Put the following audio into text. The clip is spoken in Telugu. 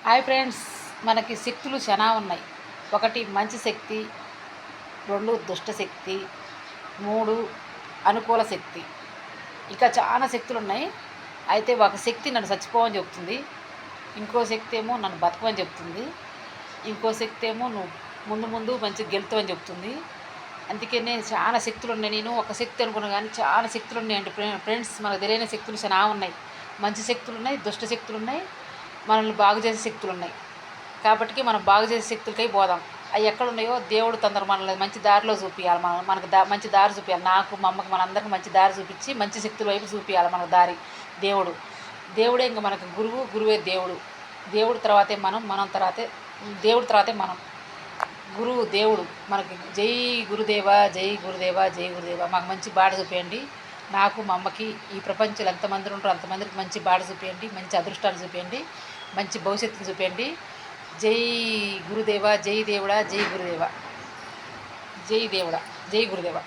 హాయ్ ఫ్రెండ్స్, మనకి శక్తులు చాలా ఉన్నాయి. ఒకటి మంచి శక్తి, 2 దుష్ట శక్తి, 3 అనుకూల శక్తి. ఇంకా చాలా శక్తులు ఉన్నాయి. అయితే ఒక శక్తి నన్ను చచ్చిపోవని చెప్తుంది, ఇంకో శక్తి ఏమో నన్ను బతకమని చెప్తుంది, ఇంకో శక్తి ఏమో నువ్వు ముందు ముందు మంచిగా గెలుతావని చెప్తుంది. అందుకనే చాలా శక్తులు ఉన్నాయి. నేను ఒక శక్తి అనుకున్నా కానీ చాలా శక్తులు ఉన్నాయండి ఫ్రెండ్స్. మనకు తెలియని శక్తులు చాలా ఉన్నాయి. మంచి శక్తులు ఉన్నాయి, దుష్ట శక్తులు ఉన్నాయి, మనల్ని బాగు చేసే శక్తులు ఉన్నాయి. కాబట్టి మనం బాగు చేసే శక్తులకై పోదాం. అవి ఎక్కడ ఉన్నాయో దేవుడు తొందర మనల్ని మంచి దారిలో చూపించాలి. మనకు మంచి దారి చూపించాలి. నాకు మా అమ్మకి మనందరికీ మంచి దారి చూపించి మంచి శక్తుల వైపు చూపించాలి మనకు దారి. దేవుడే ఇంక మనకు గురువే దేవుడు. దేవుడు తర్వాతే మనం తర్వాతే దేవుడి తర్వాతే మనం. గురువు దేవుడు మనకి. జై గురుదేవ, జై గురుదేవ, జై గురుదేవ. మాకు మంచి బాట చూపించండి. నాకు మా అమ్మకి ఈ ప్రపంచంలో ఎంతమంది ఉంటారో అంతమందికి మంచి బాట చూపించండి, మంచి అదృష్టాలు చూపించండి, మంచి భవిష్యత్తును చూపించండి. జై గురుదేవ, జై దేవుడా, జై గురుదేవ, జై దేవుడా, జై గురుదేవ.